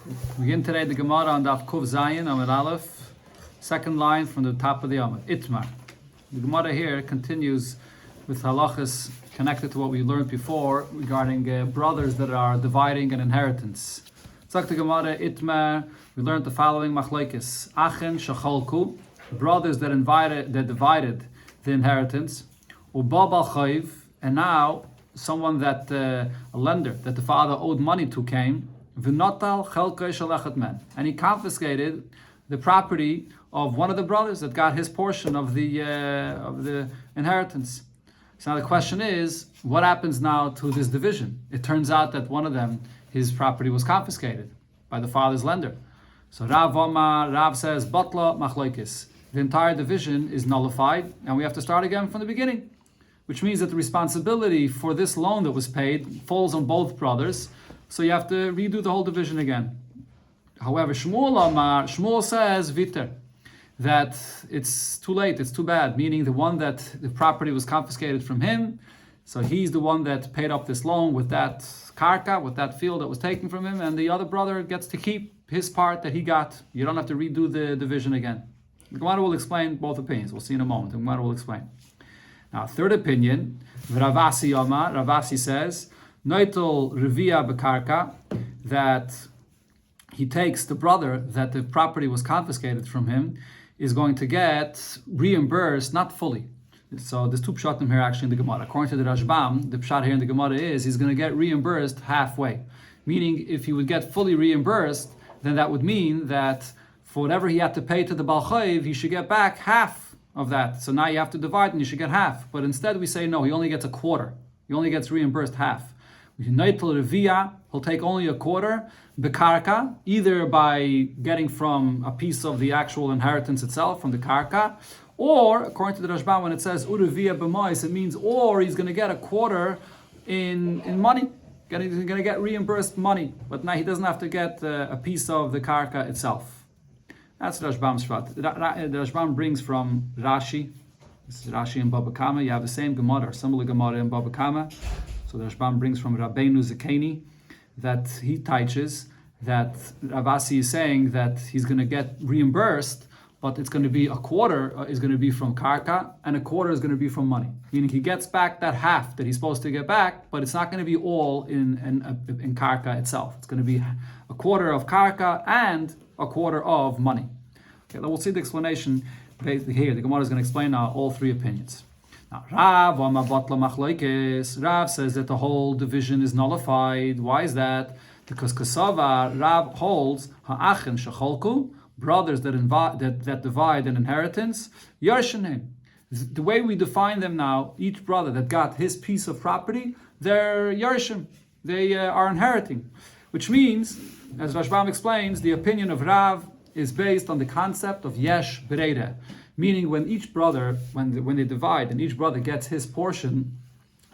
We begin today the Gemara on Daf Kuf Zayin Amud Aleph, second line from the top of the Amud. Itmar. The Gemara here continues with halachas connected to what we learned before regarding brothers that are dividing an inheritance. Tzak the Gemara Itmar. We learned the following machlokes: Achen shachalku, brothers that divided the inheritance. Ubabal chayv, and now someone that a lender that the father owed money to came. V'notal chelkei shalechet men, and he confiscated the property of one of the brothers that got his portion of the inheritance. So now the question is, what happens now to this division? It turns out that one of them, his property was confiscated by the father's lender. So Rav says, Batla machlokes. The entire division is nullified, and we have to start again from the beginning, which means that the responsibility for this loan that was paid falls on both brothers. So you have to redo the whole division again. However, Shmuel says, Viter, that it's too late, it's too bad, meaning the one that the property was confiscated from him, so he's the one that paid up this loan with that karka, with that field that was taken from him, and the other brother gets to keep his part that he got. You don't have to redo the division again. The Gemara will explain both opinions. We'll see in a moment. The Gemara will explain. Now, third opinion, Ravasi says, Noitel Revia Bekarka, that he takes the brother that the property was confiscated from him, is going to get reimbursed, not fully. So there's two pshatim here actually in the Gemara. According to the Rashbam, the pshat here in the Gemara is he's going to get reimbursed halfway. Meaning, if he would get fully reimbursed, then that would mean that for whatever he had to pay to the Bal Chayv, he should get back half of that. So now you have to divide and you should get half. But instead we say no, he only gets a quarter. He only gets reimbursed half. He'll take only a quarter, bekarka, either by getting from a piece of the actual inheritance itself, from the karka, or, according to the Rashbam, when it says urevia b'mois, it means, or he's going to get a quarter in money. He's going to get reimbursed money, but now he doesn't have to get a piece of the karka itself. That's the Rashbam's shvat. The Rashbam brings from Rashi. This is Rashi in Bava Basra. You have the same Gemara, or similar Gemara in Bava Basra. So the Rashbam brings from Rabbeinu Zakeni that he teaches that Ravasi is saying that he's going to get reimbursed, but it's going to be a quarter is going to be from karka and a quarter is going to be from money. Meaning he gets back that half that he's supposed to get back, but it's not going to be all in karka itself. It's going to be a quarter of karka and a quarter of money. Okay, we'll see the explanation here. The Gemara is going to explain now all three opinions. Now, Rav says that the whole division is nullified. Why is that? Because Kasava, Rav holds ha'achen shacholku, brothers that divide an inheritance, yarshanim. The way we define them now, each brother that got his piece of property, they're yarshim. They are inheriting, which means, as Rashbam explains, the opinion of Rav is based on the concept of yesh bereida. Meaning, when each brother, when they divide and each brother gets his portion,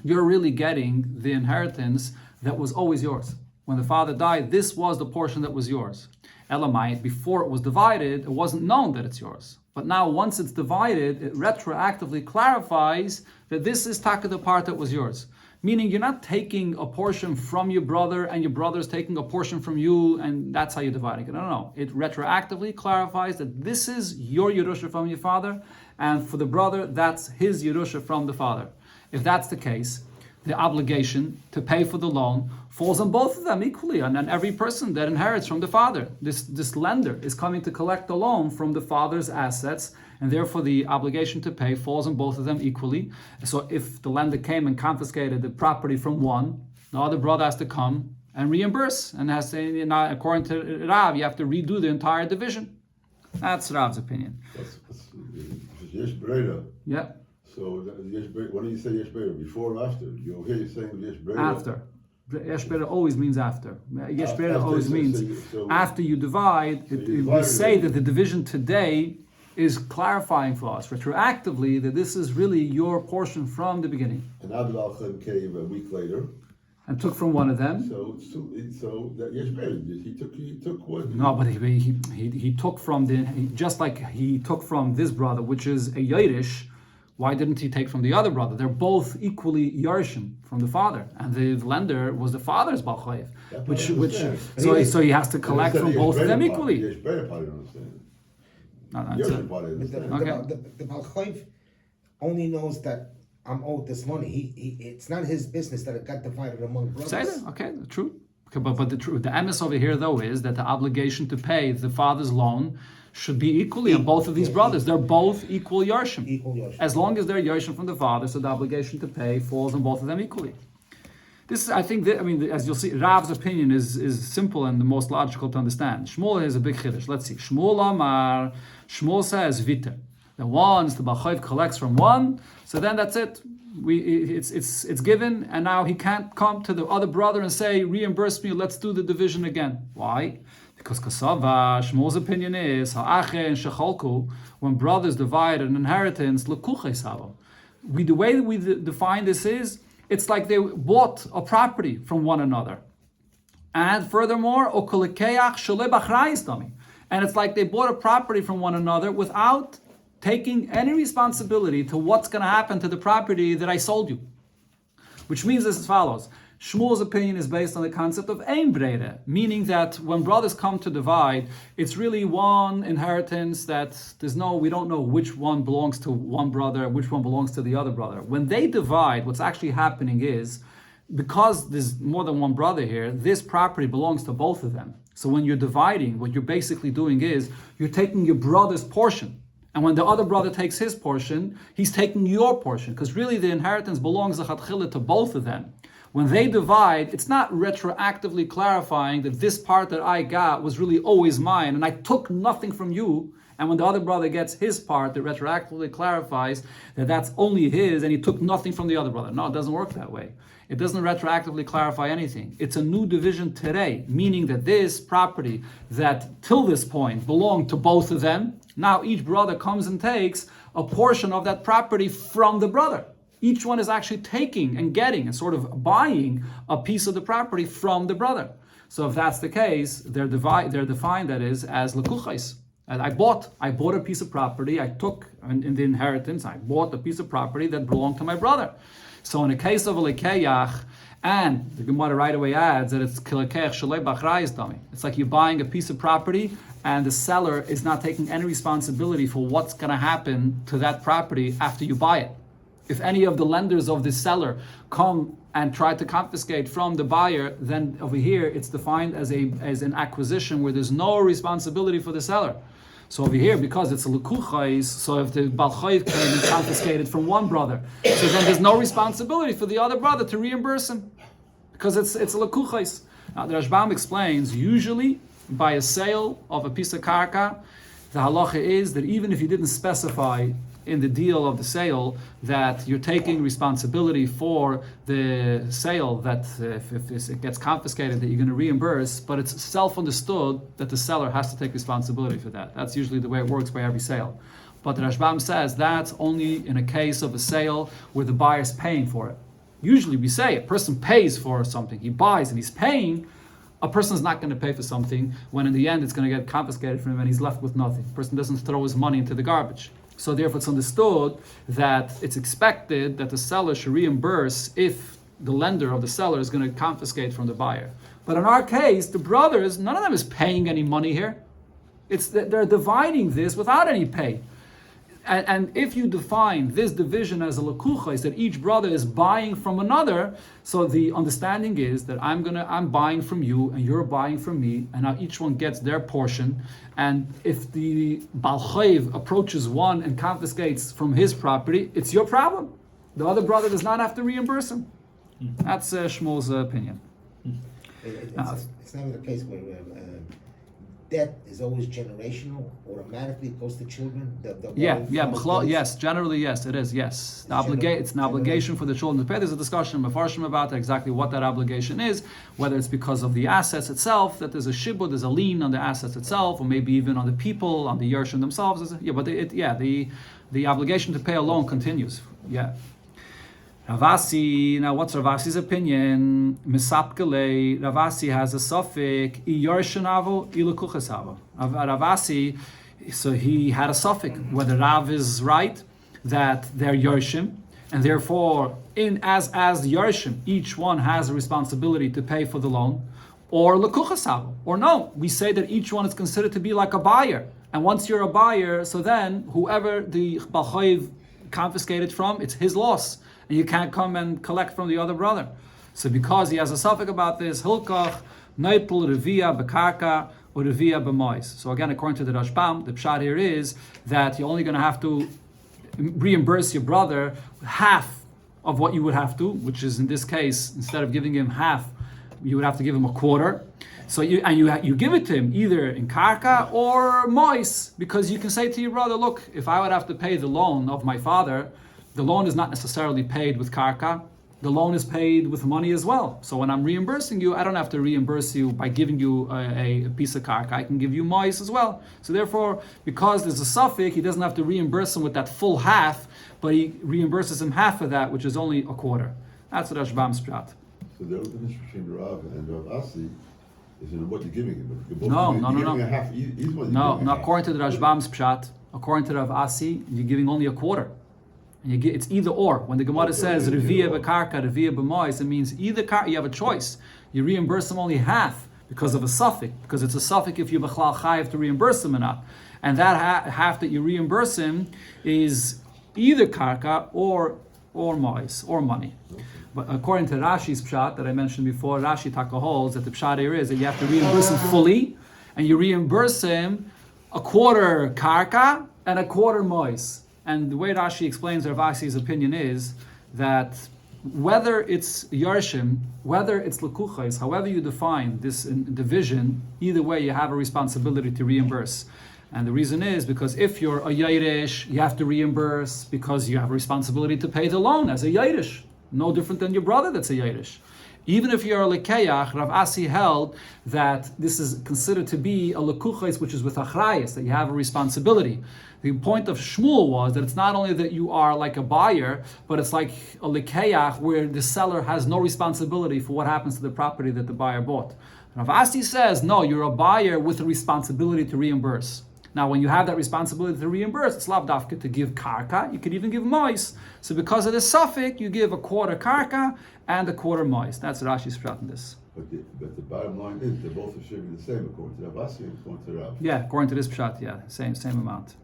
you're really getting the inheritance that was always yours. When the father died, this was the portion that was yours. Elamite, before it was divided, it wasn't known that it's yours. But now, once it's divided, it retroactively clarifies that this is taka the part that was yours. Meaning, you're not taking a portion from your brother and your brother's taking a portion from you, and that's how you're dividing it. No. It retroactively clarifies that this is your Yerusha from your father, and for the brother, that's his Yerusha from the father. If that's the case, the obligation to pay for the loan falls on both of them equally, and on every person that inherits from the father. This lender is coming to collect the loan from the father's assets, and therefore the obligation to pay falls on both of them equally. So if the lender came and confiscated the property from one, the other brother has to come and reimburse, and has to, according to Rav, you have to redo the entire division. That's Rav's opinion. That's yesh breda. Yeah. So when do you say yesh breda? Before or after? You hear you saying yesh breda? After. Yesh breda always means after. Yesh breda always means after you divide. We say that the division today is clarifying for us retroactively that this is really your portion from the beginning. And Abdul came a week later and took from one of them. So that yesh breda. He took what? No, but he took from just like he took from this brother, which is a Yiddish, Why didn't he take from the other brother? They're both equally yarshim from the father, and the lender was the father's Baal Chayiv, so he has to collect from both of them equally. The Yeshbeah part, I don't understand. No, The it's a- Yosef part, I understand. The Baal Chayiv only knows that I'm owed this money. He it's not his business that it got divided among brothers. Say that, okay, true. Okay, but the emes over here though is that the obligation to pay the father's loan should be equally on both of these brothers. They're both equal yarshim. Equal yarshim. As long as they're yarshim from the father, so the obligation to pay falls on both of them equally. This is, I think, as you'll see, Rav's opinion is simple and the most logical to understand. Shmuel is a big chiddush. Let's see. Shmuel Amar. Shmuel says vita. The once the Baal Chayiv collects from one, so then that's it. It's given, and now he can't come to the other brother and say, reimburse me, let's do the division again. Why? Because Kasava, Shmuel's opinion is, Ha'ache and Shecholku, when brothers divide an inheritance, L'kuchei Savo. The way that we define this is, it's like they bought a property from one another. And furthermore, Okolikeach Shole Bachrayis Dami. And it's like they bought a property from one another without taking any responsibility to what's going to happen to the property that I sold you. Which means this as follows. Shmuel's opinion is based on the concept of ein breda, meaning that when brothers come to divide, it's really one inheritance that we don't know which one belongs to one brother, which one belongs to the other brother. When they divide, what's actually happening is, because there's more than one brother here, this property belongs to both of them. So when you're dividing, what you're basically doing is, you're taking your brother's portion. And when the other brother takes his portion, he's taking your portion, because really the inheritance belongs to both of them. When they divide, it's not retroactively clarifying that this part that I got was really always mine, and I took nothing from you. And when the other brother gets his part, it retroactively clarifies that that's only his, and he took nothing from the other brother. No, it doesn't work that way. It doesn't retroactively clarify anything. It's a new division today, meaning that this property that till this point belonged to both of them, now each brother comes and takes a portion of that property from the brother. Each one is actually taking and getting and sort of buying a piece of the property from the brother. So if that's the case, they're defined, that is, as lekuchais. And I bought a piece of property, I took in the inheritance, I bought a piece of property that belonged to my brother. So in the case of a lekeyach, and the Gemara right away adds that it's kilekech shalei bachrayis dami. It's like you're buying a piece of property and the seller is not taking any responsibility for what's going to happen to that property after you buy it. If any of the lenders of the seller come and try to confiscate from the buyer, then over here it's defined as an acquisition where there's no responsibility for the seller. So over here, because it's a lekuchais, so if the Baal Chayiv came and confiscated from one brother, so then there's no responsibility for the other brother to reimburse him, because it's a lekuchais. Now the Rashbam explains, usually by a sale of a piece of karka, the halacha is that even if you didn't specify in the deal of the sale that you're taking responsibility for the sale, that if it gets confiscated that you're going to reimburse, but it's self-understood that the seller has to take responsibility for that. That's usually the way it works by every sale. But the Rashbam says that's only in a case of a sale where the buyer's paying for it. Usually we say a person pays for something, he buys and he's paying. A person's not going to pay for something when in the end it's going to get confiscated from him and he's left with nothing. A person doesn't throw his money into the garbage. So therefore it's understood that it's expected that the seller should reimburse if the lender of the seller is going to confiscate from the buyer. But in our case, the brothers, none of them is paying any money here. It's that they're dividing this without any pay. And if you define this division as a lekucha, is that each brother is buying from another, so the understanding is that I'm buying from you and you're buying from me, and now each one gets their portion. And if the Baal Chayiv approaches one and confiscates from his property, it's your problem. The other brother does not have to reimburse him. That's Shmuel's opinion. It's not the case where debt is always generational, automatically goes to children. Yes, generally yes, it is. Yes, it's an obligation for the children to pay. There's a discussion in Mefarshim about that, exactly what that obligation is, whether it's because of the assets itself, that there's a shibud, there's a lien on the assets itself, or maybe even on the people, on the Yershim themselves. The obligation to pay a loan continues. Yeah. Ravasi, now what's Ravasi's opinion? Misapkele, Ravasi has a suffix, Iyorshanavo, Ilukuchasavo. Ravasi, so he had a suffix, whether Rav is right, that they're Yershim, and therefore, as the Yershim, each one has a responsibility to pay for the loan, or Lekuchasavo, or no, we say that each one is considered to be like a buyer. And once you're a buyer, so then whoever the Balchayiv confiscated from, it's his loss. And you can't come and collect from the other brother. So because he has a suffix about this, Hilkach, Neipul, Revia, Bekarka, or Revia, Bemois. So again, according to the Rashbam, the pshat here is that you're only going to have to reimburse your brother half of what you would have to, which is in this case, instead of giving him half, you would have to give him a quarter. So you give it to him either in karka or mois, because you can say to your brother, look, if I would have to pay the loan of my father, the loan is not necessarily paid with karka. The loan is paid with money as well. So when I'm reimbursing you, I don't have to reimburse you by giving you a piece of karka. I can give you mois as well. So therefore, because there's a suffix, he doesn't have to reimburse him with that full half, but he reimburses him half of that, which is only a quarter. That's what Rashbam's pshat. So the difference between the Rav and the Rav Asi is in what you're giving him. No. No, according to the Rashbam's pshat, according to Rav Asi, you're giving only a quarter. And it's either or. When the Gemara says Revia bekarka, Revia b'mois, it means either you have a choice. You reimburse them only half because of a suffix, because it's a suffix if you b'chlal chayiv to reimburse them or not. And that half that you reimburse him is either karka or mois, or money. But according to Rashi's pshat that I mentioned before, Rashi Taka holds that the pshat here is that you have to reimburse him fully, and you reimburse him a quarter karka and a quarter mois. And the way Rashi explains Rav Asi's opinion is that whether it's Yarshim, whether it's Lekuchais, however you define this division, either way you have a responsibility to reimburse. And the reason is because if you're a Yairish, you have to reimburse because you have a responsibility to pay the loan as a Yairish. No different than your brother that's a Yairish. Even if you're a Lekeyach, Rav Asi held that this is considered to be a Lekuchais, which is with Achrayas, that you have a responsibility. The point of Shmuel was that it's not only that you are like a buyer, but it's like a Lekeyach where the seller has no responsibility for what happens to the property that the buyer bought. Rav Asi says, no, you're a buyer with a responsibility to reimburse. Now, when you have that responsibility to reimburse, it's lav dafka to give karka. You could even give mois. So because of the suffix, you give a quarter karka and a quarter mois. That's Rashi's pshat in this. But the bottom line is they're both distributed the same according to Rav Asi and according to Rav. Yeah, according to this pshat, yeah, same amount.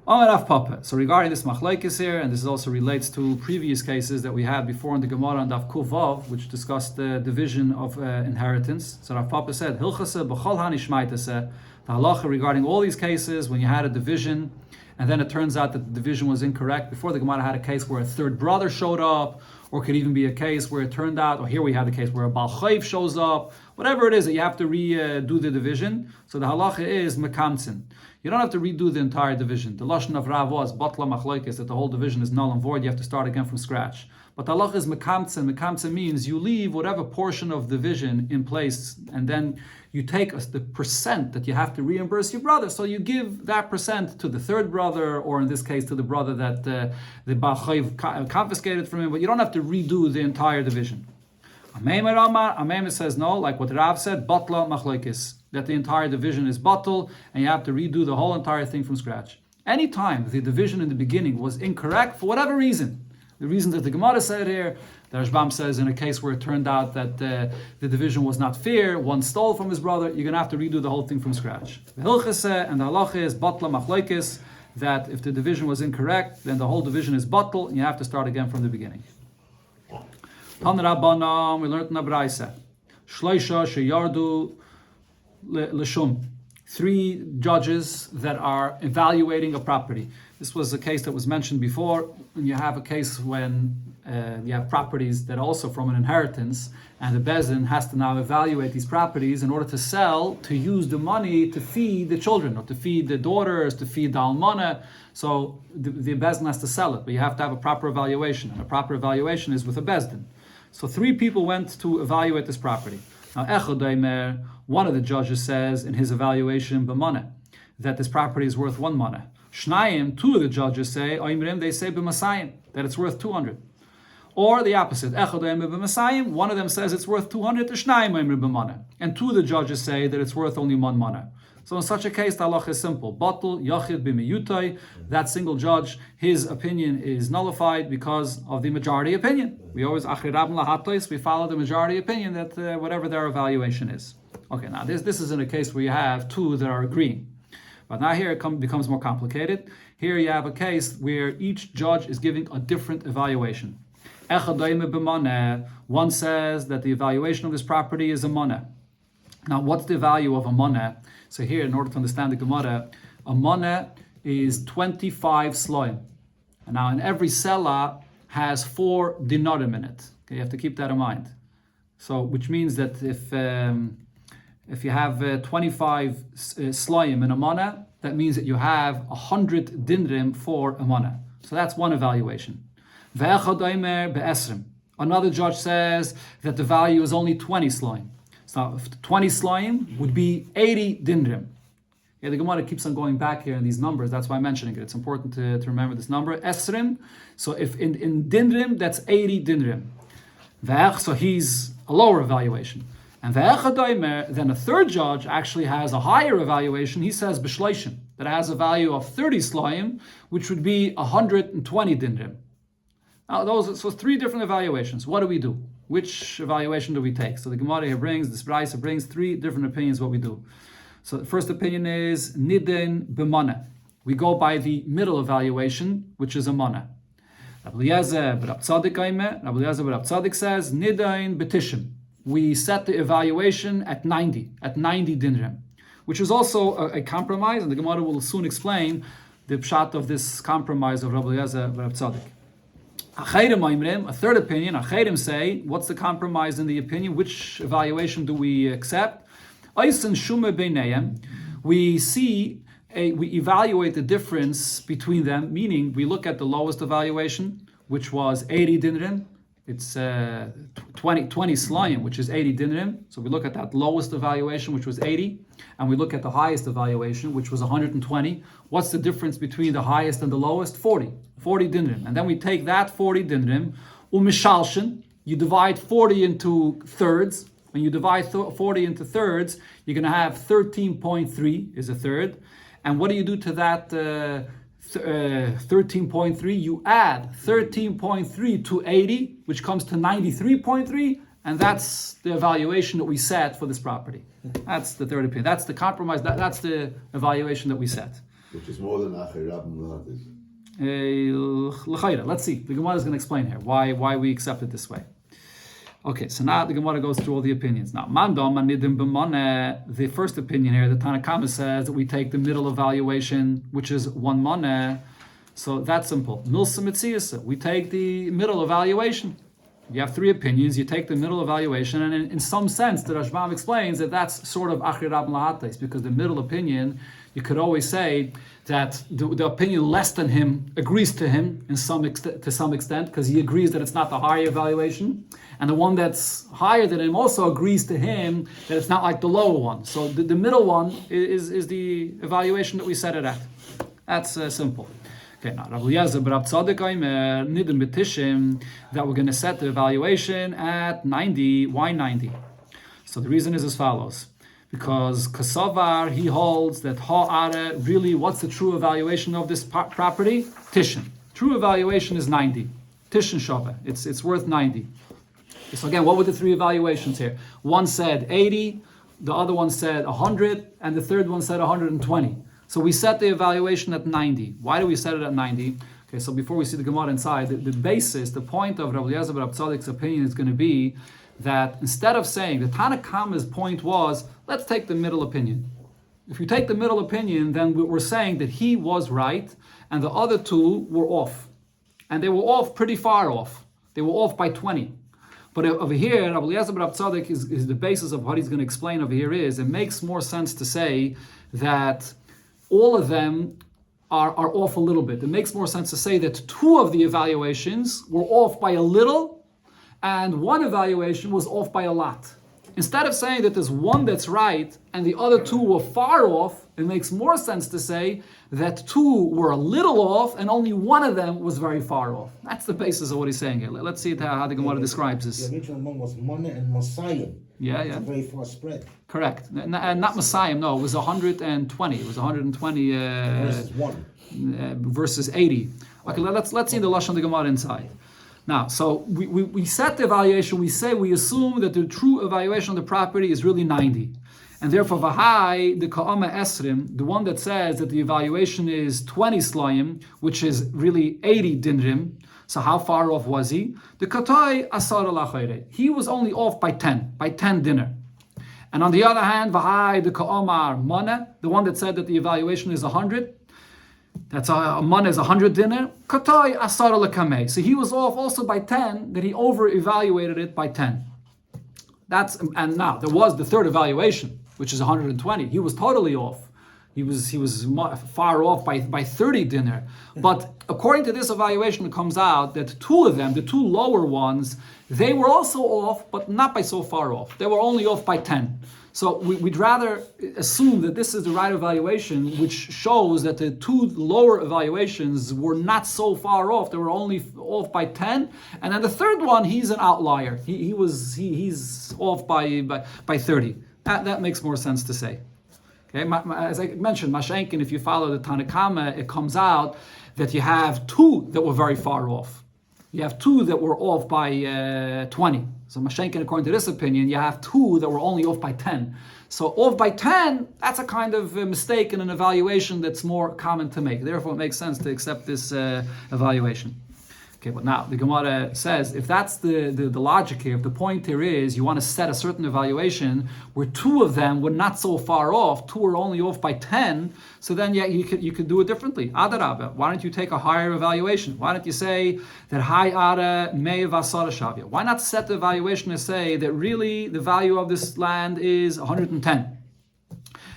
So regarding this machlekes here, and this also relates to previous cases that we had before in the Gemara on Daf Kuvav, which discussed the division of inheritance. So Rav Papa said, Hilchase b'chol hanishmaitase, the halacha regarding all these cases, when you had a division, and then it turns out that the division was incorrect. Before the Gemara had a case where a third brother showed up, or could even be a case where it turned out, or here we have the case where a Baal Chayv shows up, whatever it is that you have to redo the division. So the halacha is mekamtzin. You don't have to redo the entire division. The lashon of Rav was batla machlokes, that the whole division is null and void. You have to start again from scratch. But the halacha is mekamtzin. Mekamtzin means you leave whatever portion of division in place, and then you take the percent that you have to reimburse your brother. So you give that percent to the third brother, or in this case to the brother that the Baal Chayv confiscated from him. But you don't have to redo the entire division. Amem says no, like what Rav said, batla machlokes, that the entire division is batal, and you have to redo the whole entire thing from scratch. Anytime the division in the beginning was incorrect, for whatever reason, the reason that the Gemara said here, the Rashbam says in a case where it turned out that the division was not fair, one stole from his brother, you're going to have to redo the whole thing from scratch. The Hilchase and the halacha is batla machlokes, that if the division was incorrect, then the whole division is batal, and you have to start again from the beginning. Tan Rabbanam, we learned in the Braisa, Shleisha sheyardu l'shum, 3 judges that are evaluating a property. This was a case that was mentioned before. When you have a case when you have properties that are also from an inheritance, and the Bezdin has to now evaluate these properties in order to sell, to use the money to feed the children, or to feed the daughters, to feed the almana. So the Bezdin has to sell it, but you have to have a proper evaluation, and a proper evaluation is with a Bezdin. So 3 people went to evaluate this property. Now, Echad Daimer, one of the judges says in his evaluation, b'maneh, that this property is worth 1 maneh. Shnayim, 2 of the judges say, Oimrim, they say b'masayim, that it's worth 200. Or the opposite, Echad Daimer b'masayim, one of them says it's worth 200 to Shnayim Oimrim b'maneh. And 2 of the judges say that it's worth only 1 maneh. So in such a case, the halacha is simple. Batul yachid b'miyutai. That single judge, his opinion is nullified because of the majority opinion. We always achir rabin lahatois. We follow the majority opinion that whatever their evaluation is. Okay, now this is in a case where you have two that are agreeing. But now here it becomes more complicated. Here you have a case where each judge is giving a different evaluation. One says that the evaluation of this property is a moneh. Now, what's the value of a moneh? So here, in order to understand the Gemara, a moneh is 25 sloim. And now, in every selah has 4 dinarim in it. Okay, you have to keep that in mind. So, which means that if you have 25 sloim in a moneh, that means that you have 100 dinrim for a moneh. So that's one evaluation. Another judge says that the value is only 20 sloim. So 20 sloim would be 80 dinrim. Yeah, the Gemara keeps on going back here in these numbers. That's why I'm mentioning it. It's important to remember this number. Esrim. So if in dinrim, that's 80 dinrim. So he's a lower evaluation. And then a third judge actually has a higher evaluation. He says b'shleishim, that has a value of 30 sloim, which would be 120 dinrim. Now so 3 different evaluations. What do we do? Which evaluation do we take? So the Gemara here brings, this Braisa brings 3 different opinions what we do. So the first opinion is nidin b'maneh. We go by the middle evaluation, which is a maneh. Rabbi Eliezer b'Rab Tzadik says nidin b'tishim. We set the evaluation at 90 dinrim, which is also a compromise, and the Gemara will soon explain the pshat of this compromise of Rabbi Eliezer b'Rab Tzadik. A third opinion, Acherim say, what's the compromise in the opinion? Which evaluation do we accept? We evaluate the difference between them, meaning we look at the lowest evaluation, which was 80 dinrim. It's 20 slayim, which is 80 dinrim. So we look at that lowest evaluation, which was 80, and we look at the highest evaluation, which was 120. What's the difference between the highest and the lowest? 40 dinrim. And then we take that 40 dinrim, umishalshin, you divide 40 into thirds. When you divide 40 into thirds, you're going to have 13.3 is a third. And what do you do to that 13.3? You add 13.3 to 80, which comes to 93.3, and that's the evaluation that we set for this property. That's the third opinion. That's the compromise. That's the evaluation that we set. Which is more than Achir Rabin Lahatis. Let's see. The Gemara is going to explain here why we accept it this way. Okay, so now the Gemara goes through all the opinions. Now, the first opinion here, the Tanakama says that we take the middle evaluation, which is 1 maneh. So that's simple. Milsa Mitziyasa, we take the middle evaluation. You have 3 opinions, you take the middle evaluation, and in some sense, the Rashbam explains that that's sort of Achir Rabin Lahatis, because the middle opinion, you could always say that the opinion less than him agrees to him to some extent, because he agrees that it's not the higher evaluation, and the one that's higher than him also agrees to him that it's not like the lower one. So the middle one is the evaluation that we set it at. That's simple. Okay, now Rabbi Eliezer b'Rab Tzadik nidin b'tishim, that we're going to set the evaluation at 90. Why 90? So the reason is as follows. Because Kasavar, he holds that ha'are, really, what's the true evaluation of this property? Tishin. True evaluation is 90. Tishin Shaveh. It's worth 90. So again, what were the 3 evaluations here? One said 80, the other one said 100, and the third one said 120. So we set the evaluation at 90. Why do we set it at 90? Okay, so before we see the Gemara inside, the basis, the point of Rabbi Eliezer b'Rab Tzadik's opinion is going to be that instead of saying, the Tanakama's point was, let's take the middle opinion. If you take the middle opinion, then we're saying that he was right, and the other 2 were off. And they were off pretty far off. They were off by 20. But over here, Rabbi Eliezer b'Rab Tzadik is the basis of what he's going to explain over here is, it makes more sense to say that all of them are off a little bit. It makes more sense to say that 2 of the evaluations were off by a little, and 1 evaluation was off by a lot. instead of saying that there's one that's right and the other two were far off, it makes more sense to say that two were a little off and only one of them was very far off. That's the basis of what he's saying here. Let's see how the Gemara describes this. The original one was Mana and Messiah. Yeah. It's a very far spread. Correct. Not Messiah, no, it was 120. It was 120 Versus 1. Versus 80. Okay, let's see the Lashon of the Gemara inside. Now, so we set the evaluation, we assume that the true evaluation of the property is really 90. And therefore, Vahai, the Ka'ama Esrim, the one that says that the evaluation is 20 slayim, which is really 80 dinrim. So how far off was he? The Katai Asar al he was only off by 10 dinner. And on the other hand, Vahai, the Ka'amar Mana, the one that said that the evaluation is 100, that's a man is 100 dinner. Katai asar lekamei. So he was off also by 10, that he over evaluated it by 10. And now there was the third evaluation, which is 120. He was totally off. He was far off by 30 dinner. But according to this evaluation, it comes out that two of them, the two lower ones, they were also off, but not by so far off. They were only off by 10. So we'd rather assume that this is the right evaluation, which shows that the two lower evaluations were not so far off. They were only off by 10. And then the third one, he's an outlier. He's off by 30. That makes more sense to say. Okay, as I mentioned, Mashenkin, if you follow the Tanakama, it comes out that you have two that were very far off. You have two that were off by 20. So Mashenkin, according to this opinion, you have two that were only off by 10. So off by 10, that's a kind of mistake in an evaluation that's more common to make. Therefore, it makes sense to accept this evaluation. Okay, but now the Gemara says, if that's the logic here, if the point here is you want to set a certain evaluation where two of them were not so far off, two were only off by 10, so then you could do it differently. Adarabah, why don't you take a higher evaluation? Why don't you say that Hai Ara Mei Vasara Shavya? Why not set the evaluation to say that really the value of this land is 110?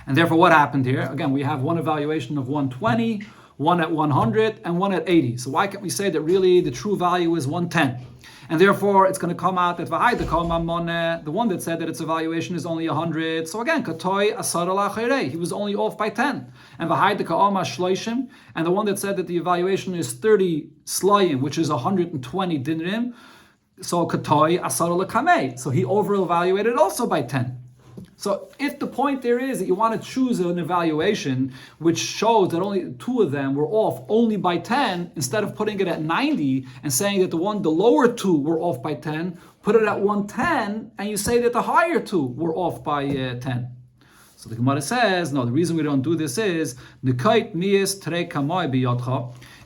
And therefore, what happened here? Again, we have one evaluation of 120, one at 100, and one at 80. So why can't we say that really the true value is 110? And therefore, it's going to come out that the one that said that its evaluation is only 100. So again, Katoi Asar al he was only off by 10. And and the one that said that the evaluation is 30 slayim, which is 120 dinrim. So Katoi Asar al so he over-evaluated also by 10. So if the point there is that you want to choose an evaluation which shows that only two of them were off only by 10, instead of putting it at 90 and saying that the lower two were off by 10, put it at 110 and you say that the higher two were off by 10. So the Gemara says, no, the reason we don't do this is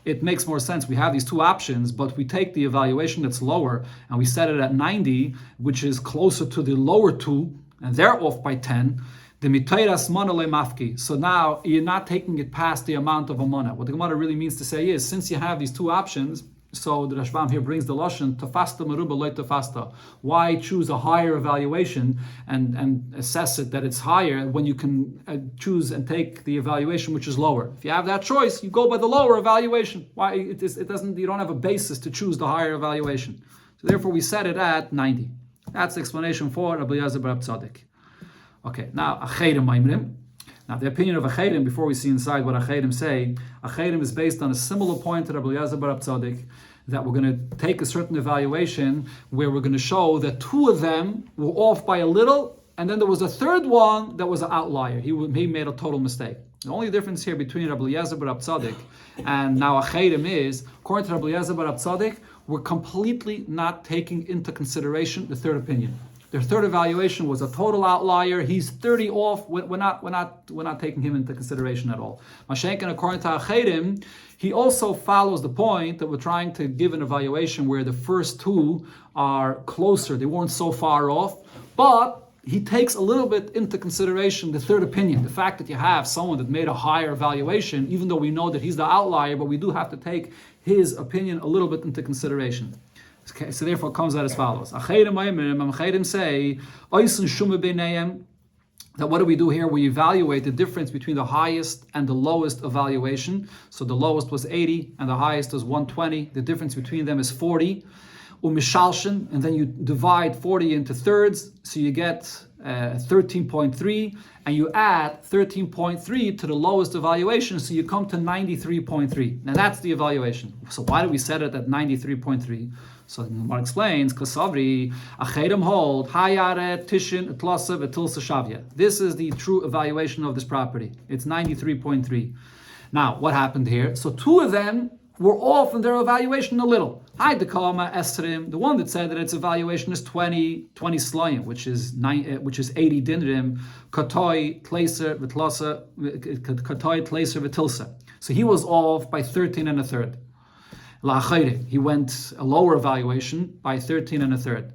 it makes more sense. We have these two options, but we take the evaluation that's lower and we set it at 90, which is closer to the lower two, and they're off by 10, the mitayras mana le mafki. So now you're not taking it past the amount of a mana. What the Gemara really means to say is, since you have these two options, so the Rashbam here brings the lashon tafasta meruba loy tafasta. Why choose a higher evaluation and assess it that it's higher when you can choose and take the evaluation which is lower? If you have that choice, you go by the lower evaluation. Why it doesn't? You don't have a basis to choose the higher evaluation. So therefore, we set it at 90. That's the explanation for Rabbi Eliezer bar Tzadik. Okay, now Achedim Maimrim. Now the opinion of Achedim, before we see inside what Achedim say, Achedim is based on a similar point to Rabbi Eliezer bar Tzadik, that we're going to take a certain evaluation where we're going to show that two of them were off by a little, and then there was a third one that was an outlier. He made a total mistake. The only difference here between Rabbi Eliezer bar Tzadik and now Achedim is, according to Rabbi Eliezer bar Tzadik, we're completely not taking into consideration the third opinion. Their third evaluation was a total outlier. He's 30 off. We're not taking him into consideration at all. Mashenkin, according to Achedim, he also follows the point that we're trying to give an evaluation where the first two are closer. They weren't so far off, but he takes a little bit into consideration the third opinion, the fact that you have someone that made a higher evaluation, even though we know that he's the outlier, but we do have to take his opinion a little bit into consideration. Okay, so therefore it comes out as follows. Achedim say, that what do we do here? We evaluate the difference between the highest and the lowest evaluation. So the lowest was 80 and the highest was 120. The difference between them is 40. umishalshin, and then you divide 40 into thirds, so you get 13.3, and you add 13.3 to the lowest evaluation, so you come to 93.3. Now that's the evaluation. So why do we set it at 93.3? So the Gemara explains, Kasavri, Achedem hold, Hayare, Tishin, Etlasa, Etilsa Shavya. This is the true evaluation of this property. It's 93.3. Now, what happened here? So two of them were off in their evaluation a little. Hi, Dekama Esrim, the one that said that its evaluation is 20 slayim, which is 80 dinrim, Katoi, Tleiser, Vitlasa, Katoi, Tleiser, Vitilsa. So he was off by 13 and a third. He went a lower evaluation by 13 and a third.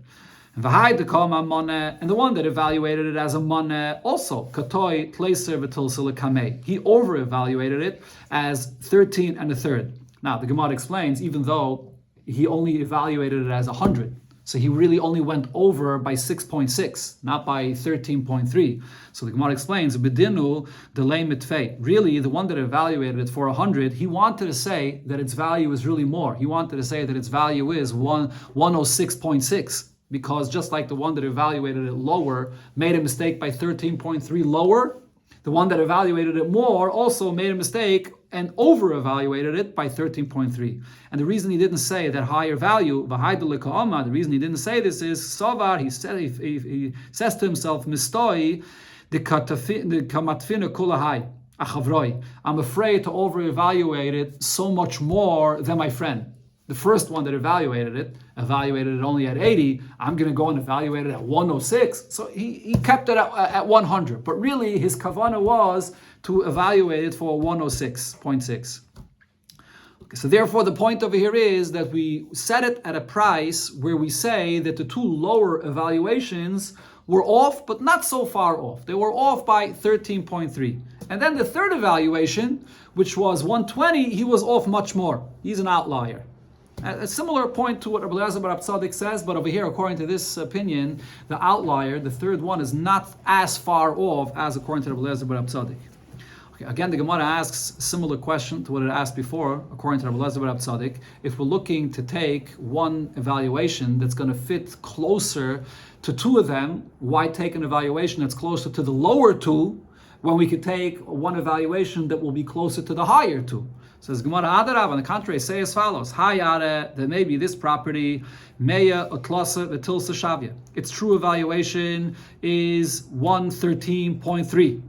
And the one that evaluated it as a maneh also, Katoi, Tleiser, Vitilsa, Lekameh. He over-evaluated it as 13 and a third. Now, the Gemara explains, even though he only evaluated it as 100, so he really only went over by 6.6, not by 13.3. So the Gemara explains, Bedinu delay mitfei. Really, the one that evaluated it for 100, he wanted to say that its value is really more. He wanted to say that its value is 106.6, because just like the one that evaluated it lower made a mistake by 13.3 lower, the one that evaluated it more also made a mistake and over-evaluated it by 13.3. And the reason he didn't say that higher value, the reason he didn't say this is, Savar, he says to himself, Mistoi, the kamatfina kulahai, achavroi. I'm afraid to over-evaluate it so much more than my friend. The first one that evaluated it only at 80. I'm going to go and evaluate it at 106. So he kept it at 100. But really, his kavanah was to evaluate it for 106.6. Okay, so therefore, the point over here is that we set it at a price where we say that the two lower evaluations were off, but not so far off. They were off by 13.3. And then the third evaluation, which was 120, he was off much more. He's an outlier. A similar point to what Rabbi Eliezer bar Tzadik says, but over here, according to this opinion, the outlier, the third one, is not as far off as according to Rabbi Eliezer bar Tzadik. Okay, again, the Gemara asks a similar question to what it asked before, according to Rabbi Eliezer bar Tzadik. If we're looking to take one evaluation that's going to fit closer to two of them, why take an evaluation that's closer to the lower two when we could take one evaluation that will be closer to the higher two? Says Gemara Adarav, on the contrary, say as follows: Hayare, that maybe this property, Meya Otlasa Vitilsa Shavya. Its true evaluation is 113.3.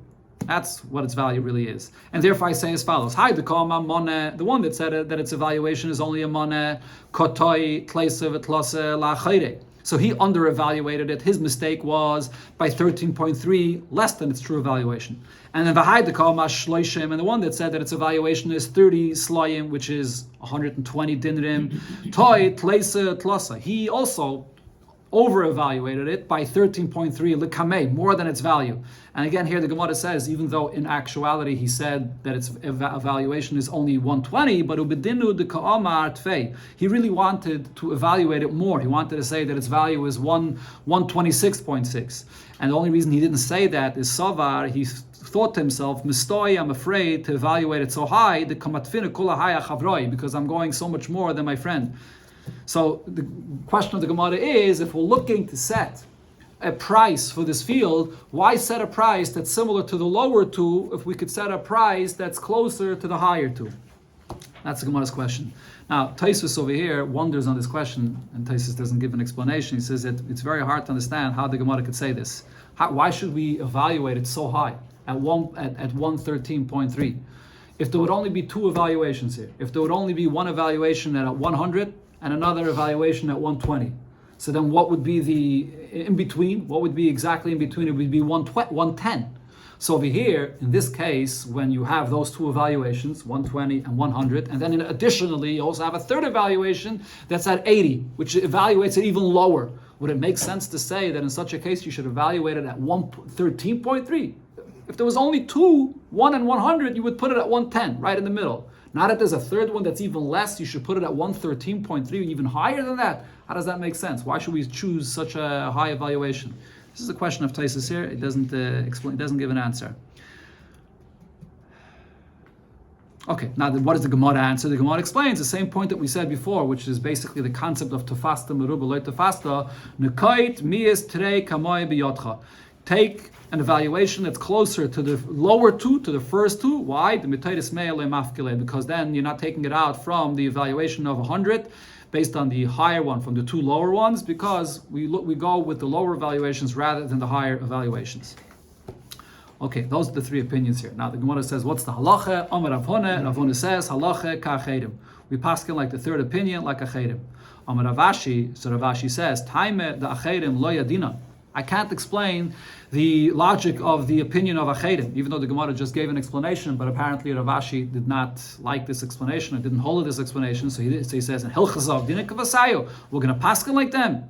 That's what its value really is. And therefore I say as follows: Hi, the one that said that its evaluation is only a moneh, Kotoi Tleisa Vitlasa La Chayre. So he under-evaluated it. His mistake was by 13.3, less than its true evaluation. And then and the one that said that its evaluation is 30 slayim, which is 120 dinrim, toy tleisa tlasa. He also over-evaluated it by 13.3 likameh, more than its value. And again, here the Gemara says, even though in actuality he said that its evaluation is only 120, but ubedinu de ka'amar tfei. He really wanted to evaluate it more. He wanted to say that its value is 126.6. And the only reason he didn't say that is Savar, he thought to himself, Mistoi, I'm afraid to evaluate it so high, the kamatfina kula haya chavroi, because I'm going so much more than my friend. So the question of the Gemara is, if we're looking to set a price for this field, why set a price that's similar to the lower two if we could set a price that's closer to the higher two? That's the Gemara's question. Now, Taisus over here wonders on this question, and Taisus doesn't give an explanation. He says that it's very hard to understand how the Gemara could say this. Why should we evaluate it so high at 113.3? If there would only be two evaluations here, if there would only be one evaluation at 100 and another evaluation at 120, so then what would be the in between? What would be exactly in between? It would be 110. So over here, in this case, when you have those two evaluations, 120 and 100, and then additionally you also have a third evaluation that's at 80, which evaluates it even lower. Would it make sense to say that in such a case you should evaluate it at 113.3? If there was only two, 1 and 100, you would put it at 110, right in the middle. Now that there's a third one that's even less, you should put it at 113.3, even higher than that. How does that make sense? Why should we choose such a high evaluation? This is a question of Taisus here. It doesn't explain. It doesn't give an answer. Okay, now what does the Gemara answer? The Gemara explains the same point that we said before, which is basically the concept of tefasta meruba loy tefasta. Nekait miyas trei kamoy biyotcha. Take an evaluation that's closer to the lower two, to the first two. Why? The mitayis mei le mafkile, because then you're not taking it out from the evaluation of 100 based on the higher one from the two lower ones, because we go with the lower evaluations rather than the higher evaluations. Okay, those are the three opinions here. Now the Gemara says, what's the halacha? Amar Rav Huna. Rav Huna says, halacha ka'achedim. We paskin like the third opinion, like achedim. Amar Rav Ashi, so Rav Ashi says, Taime the achedim lo yadina. I can't explain the logic of the opinion of achedim, even though the Gemara just gave an explanation, but apparently Rav Ashi did not like this explanation, or didn't hold this explanation, so he says, in Hilchazav, dinik kavasayo, we're going to paskin like them.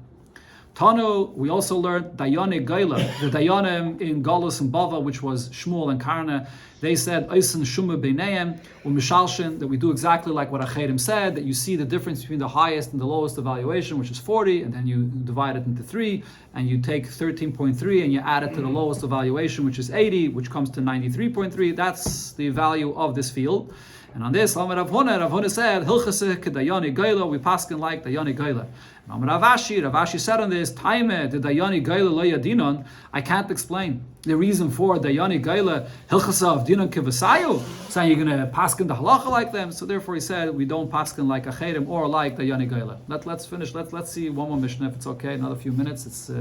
Tanu, we also learned Dayane Gaila, the Dayanim in Galus and Bava, which was Shmuel and Karna. They said Eisen Shuma Beineim or Mishalshin, that we do exactly like what Achedim said, that you see the difference between the highest and the lowest evaluation, which is 40, and then you divide it into 3, and you take 13.3 and you add it to the lowest evaluation, which is 80, which comes to 93.3. That's the value of this field. And on this, Rav Huna said, Hilchaseh Kedayani Gaila, we paskin like Dayani Gaila. And Rav Ashi said on this, Taime, the Dayani Gaila lo yadinon, I can't explain the reason for Dayani Gaila, Hilchaseh Dinon Kivasayu, saying you're going to paskin the halacha like them. So therefore he said, we don't paskin like Achedim or like Dayani Gaila. Let's finish, let's see one more Mishnah if it's okay, another few minutes. It's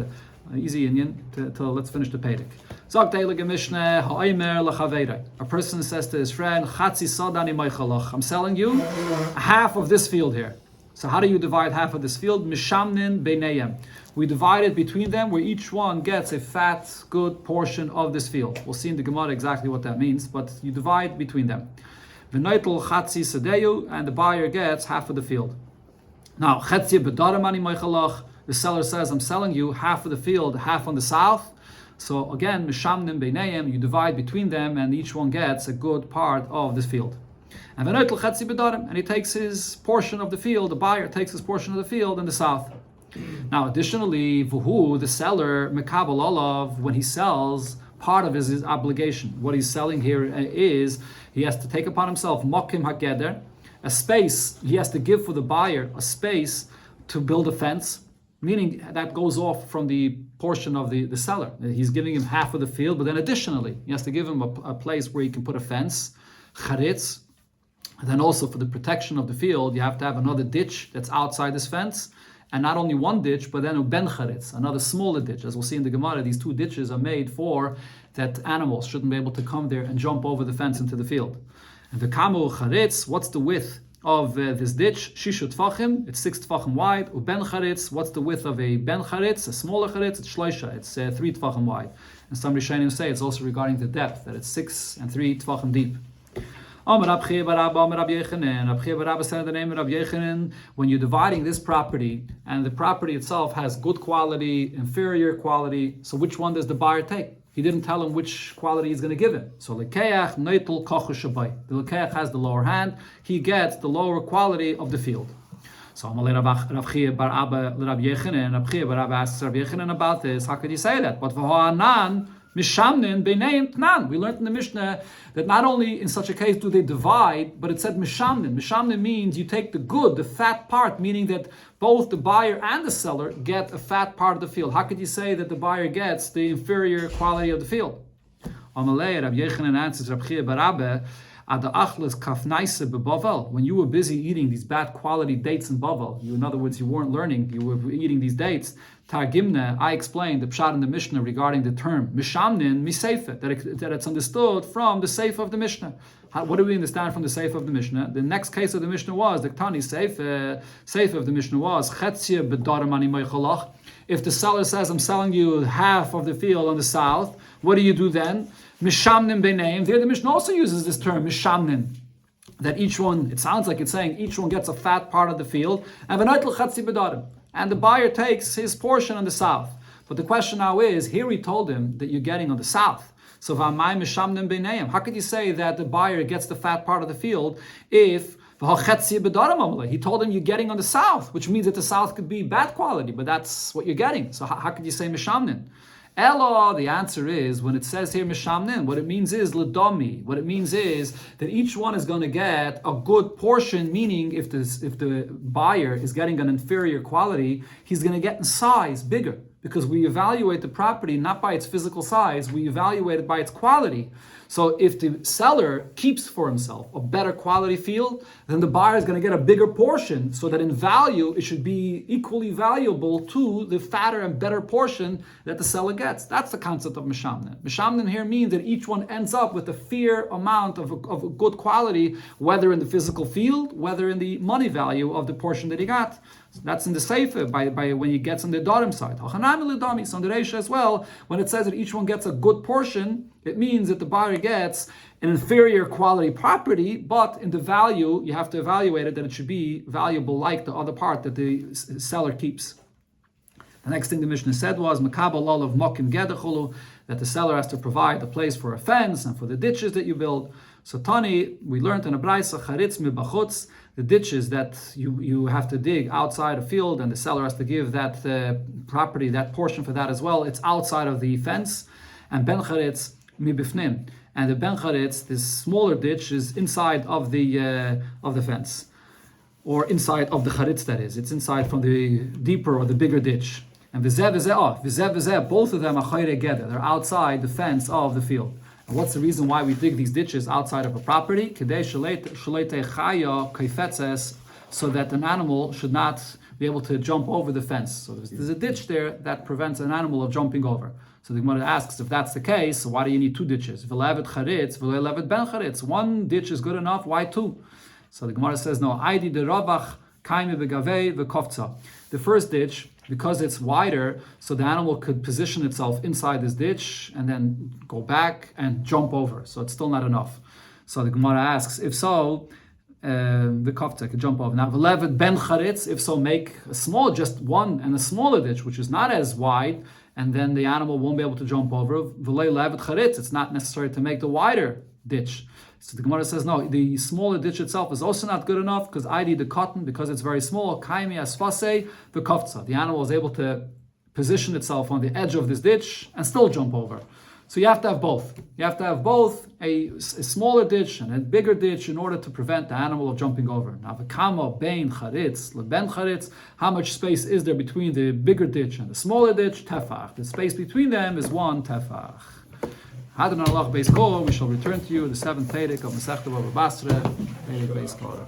easy Indian till let's finish the Pedic. A person says to his friend, I'm selling you half of this field here. So how do you divide half of this field? Mishamnin beinayim. We divide it between them, where each one gets a fat, good portion of this field. We'll see in the Gemara exactly what that means, but you divide between them. V'noitel chatzi sadeyu, and the buyer gets half of the field. Now, chetzi b'darim ani moichalach. The seller says, I'm selling you half of the field, half on the south. So again, mishamnim beinayim, you divide between them, and each one gets a good part of this field. And he takes his portion of the field, the buyer takes his portion of the field in the south. Now, additionally, vuhu, the seller, mekabel olav, when he sells, part of his obligation. What he's selling here is, he has to take upon himself, mokim hageder, a space, he has to give for the buyer a space to build a fence, meaning that goes off from the portion of the seller. He's giving him half of the field, but then additionally, he has to give him a place where he can put a fence, charitz. And then also for the protection of the field, you have to have another ditch that's outside this fence. And not only one ditch, but then a ben charitz, another smaller ditch. As we'll see in the Gemara, these two ditches are made for that animals shouldn't be able to come there and jump over the fence into the field. And the kamu charitz, what's the width of this ditch? Shishu tfachim, it's 6 tfachim wide. Ben charitz, what's the width of a ben charitz? A smaller charitz, it's shloisha, it's 3 tfachim wide. And some Rishonim say it's also regarding the depth, that it's 6 and 3 tfachim deep. When you're dividing this property, and the property itself has good quality, inferior quality, so which one does the buyer take? He didn't tell him which quality he's going to give him. So the lekeach has the lower hand, he gets the lower quality of the field. So Rav Chia bar Abba asks Rav Yechanan about this. How could you say that? But Mishamnin b'neim tnan. We learned in the Mishnah that not only in such a case do they divide, but it said mishamnin. Mishamnin means you take the good, the fat part, meaning that both the buyer and the seller get a fat part of the field. How could you say that the buyer gets the inferior quality of the field? Amalei, Rav Yechanan answers Rav Chia bar Abba, when you were busy eating these bad quality dates in Bavel, in other words, you weren't learning, you were eating these dates. Targimna, I explained the pshat in the Mishnah regarding the term mishamnin miseifa, that it's understood from the seif of the Mishnah. What do we understand from the seif of the Mishnah? The next case of the Mishnah was the Tani seif of the Mishnah was chetzia b'darim ani moichalach. If the seller says, I'm selling you half of the field on the south, what do you do then? Mishamnin b'neim. There the Mishnah also uses this term, mishamnin. That each one, it sounds like it's saying each one gets a fat part of the field. And the buyer takes his portion on the south. But the question now is, here he told him that you're getting on the south. So how could you say that the buyer gets the fat part of the field if he told him you're getting on the south, which means that the south could be bad quality, but that's what you're getting. So how could you say mishamnin? Elo, the answer is, when it says here mishamnin, what it means is ledomi. What it means is that each one is going to get a good portion, meaning if the buyer is getting an inferior quality, he's going to get in size bigger. Because we evaluate the property not by its physical size, we evaluate it by its quality. So if the seller keeps for himself a better quality field, then the buyer is going to get a bigger portion, so that in value it should be equally valuable to the fatter and better portion that the seller gets. That's the concept of mishamnin. Mishamnin here means that each one ends up with a fair amount of a good quality, whether in the physical field, whether in the money value of the portion that he got. So that's in the Sefer, by when he gets on the Darim side. So on the Reisha as well, when it says that each one gets a good portion, it means that the buyer gets an inferior quality property, but in the value, you have to evaluate it that it should be valuable like the other part that the seller keeps. The next thing the Mishnah said was Makabal Olav Mokim Gedechulu, that the seller has to provide a place for a fence and for the ditches that you build. So Tani, we learned in a Braisa Charitz Mibachutz, the ditches that you have to dig outside a field, and the seller has to give that property, that portion for that as well. It's outside of the fence. And Ben Charitz Mibifnim, and the Ben Charitz, this smaller ditch, is inside of the fence, or inside of the Charitz, that is. It's inside from the deeper or the bigger ditch. And Vizeh, both of them are Chayre Geder. They're outside the fence of the field. And what's the reason why we dig these ditches outside of a property? Kedei Shalete Chaya Kaifetzes, so that an animal should not be able to jump over the fence. So there's a ditch there that prevents an animal of jumping over. So the Gemara asks, if that's the case, why do you need two ditches? V'levet charitz, v'levet ben charitz. One ditch is good enough, why two? So the Gemara says, no, Aidi de Rabach, Kaime begavei v'kofza. The first ditch, because it's wider, so the animal could position itself inside this ditch and then go back and jump over. So it's still not enough. So the Gemara asks, if so, the kofta could jump over. Now, v'levet ben charitz, if so, make a small, just one and a smaller ditch, which is not as wide, and then the animal won't be able to jump over. V'lei levet charitz, it's not necessary to make the wider ditch. So the Gemara says, no, the smaller ditch itself is also not good enough, because I need the cotton, because it's very small. Kaimi asfase the kofta. The animal is able to position itself on the edge of this ditch and still jump over. So you have to have both. You have to have both a smaller ditch and a bigger ditch in order to prevent the animal of jumping over. Now, v'kama bein charitz leben charitz. How much space is there between the bigger ditch and the smaller ditch? Tefach. The space between them is one tefach. Hadron Allah Beis Kol. We shall return to you the seventh Perek of Masechta Bava Basra. Perek Beis Kol.